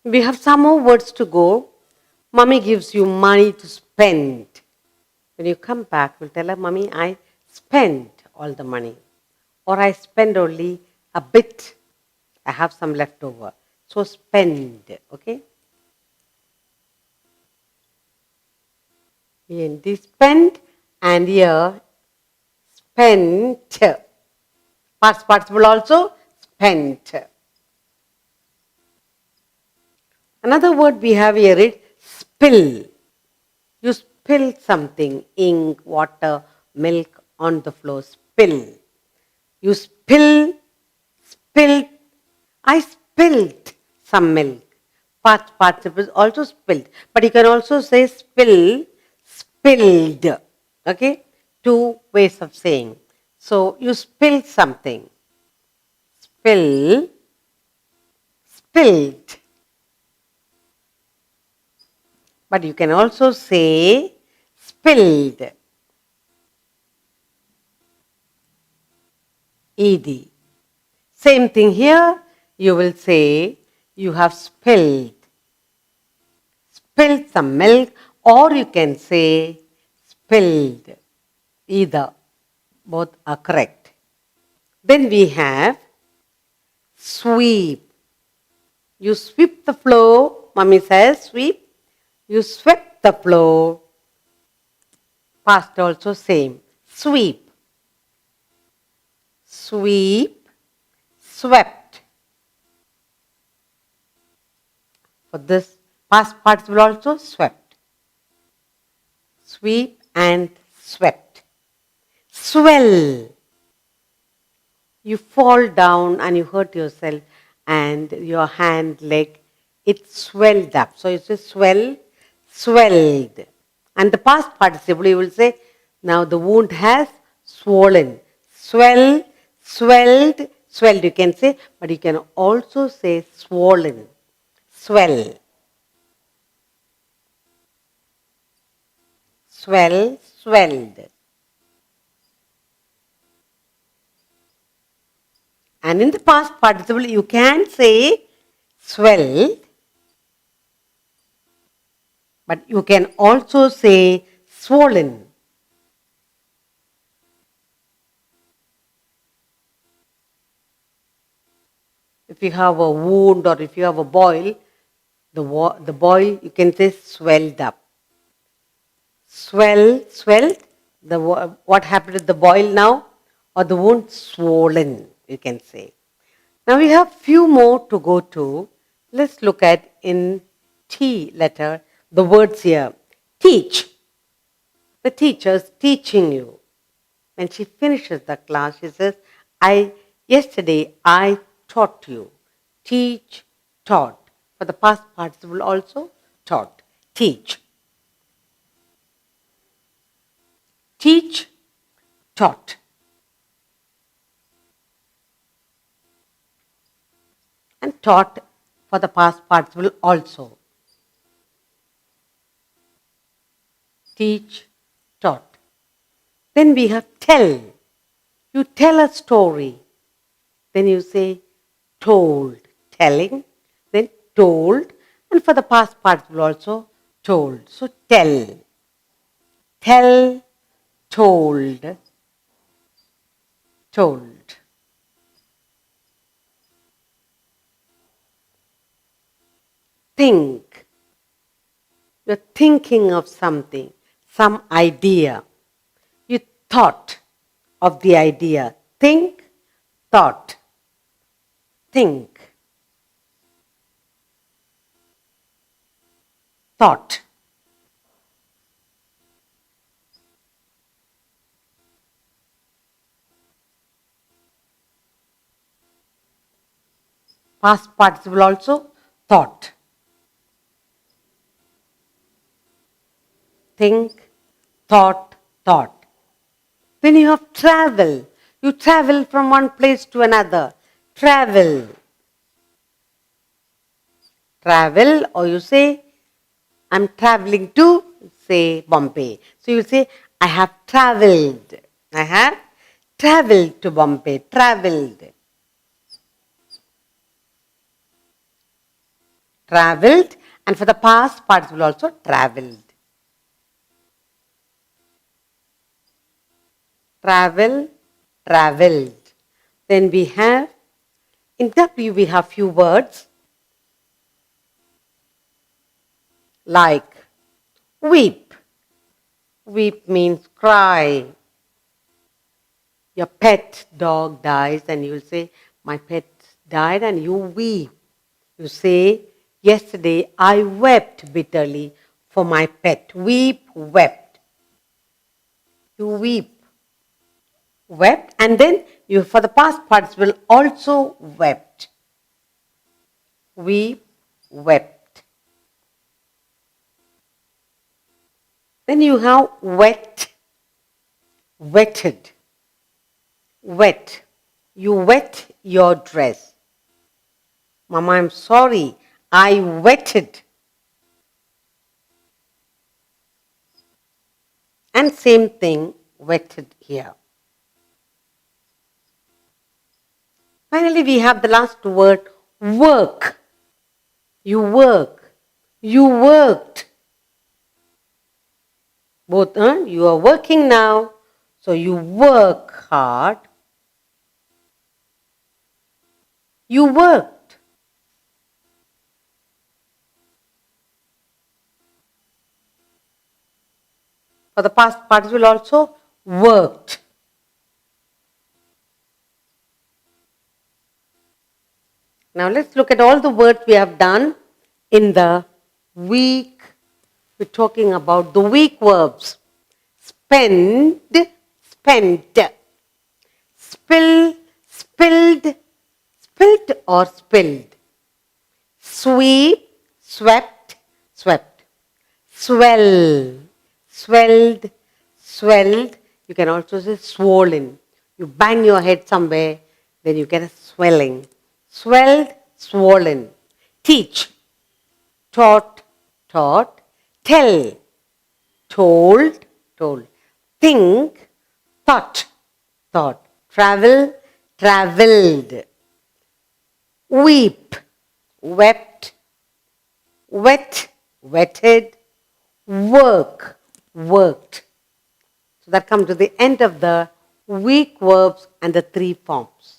We have some more words to go. Mummy gives you money to spend. When you come back, you'll tell her, Mummy, I spent all the money. Or I spend only a bit. I have some left over. So spend, okay? In the spend and here spent. Past participle also spent. Another word we have here is spill. You spill something, ink, water, milk on the floor, spill. You spilled. I spilled some milk. Past participle is also spilled. But you can also say spill, spilled. Okay? Two ways of saying. So you spilled something. Spill, spilled. But you can also say spilled. Ed. Same thing here. You will say you have spilled. Spilled some milk, or you can say spilled. Either. Both are correct. Then we have sweep. You sweep the floor. Mummy says sweep. You swept the floor. Past also same. Sweep. Sweep. Swept. For this past participle also swept. Sweep and swept. Swell. You fall down and you hurt yourself and your hand, leg, it swelled up. So you say swell, swelled. And the past participle you will say, now the wound has swollen. Swell, swelled, swelled you can say, but you can also say swollen. Swell. Swell, swelled. And in the past participle, you can say swelled, but you can also say swollen. If you have a wound or if you have a boil, the boil you can say swelled up. Swelled. What happened to the boil now? Or the wound swollen, you can say. Now we have few more to go to. Let's look at in T letter the words here. Teach. The teacher is teaching you. When she finishes the class, she says, yesterday I taught you. Teach, taught. For the past participle also, taught. Teach. Teach, taught. And taught for the past participle also. Teach, taught. Then we have tell. You tell a story. Then you say told. Telling. Then told. And for the past participle also told. So tell. Tell, told. Told. Think. You're thinking of something, some idea. You thought of the idea. Think, thought. Think. Thought. Past participle also, thought. Think, thought, thought. Then you have travel. You travel from one place to another. Travel. Travel, or you say, I'm traveling to, say, Bombay. So you say, I have traveled. I have traveled to Bombay. Traveled. traveled, and for the past participle also traveled. Travel, traveled. Then we have, in W we have few words like weep. Weep means cry. Your pet dog dies and you'll say, my pet died, and you weep. You say, yesterday I wept bitterly for my pet. Weep, wept. You weep, wept, and then you, for the past participle, also wept. Weep, wept. Then you have wet, wetted. Wet. You wet your dress. Mama, I'm sorry. I wetted. And same thing, wetted here. Finally, we have the last word, work. You work. You worked. Both, you are working now, so you work hard. You worked. For the past participle also, worked. Now let's look at all the words we have done in the week. We're talking about the week verbs. Spend, spent. Spill, spilled, spilt or spilled. Sweep, swept, swept. Swell, swelled, swelled. You can also say swollen. You bang your head somewhere, then you get a swelling. Swelled, swollen. Teach, taught, taught. Tell, told, told. Think, thought, thought. Travel, travelled. Weep, wept, wet, wetted. Work, worked. So that comes to the end of the week verbs and the three forms.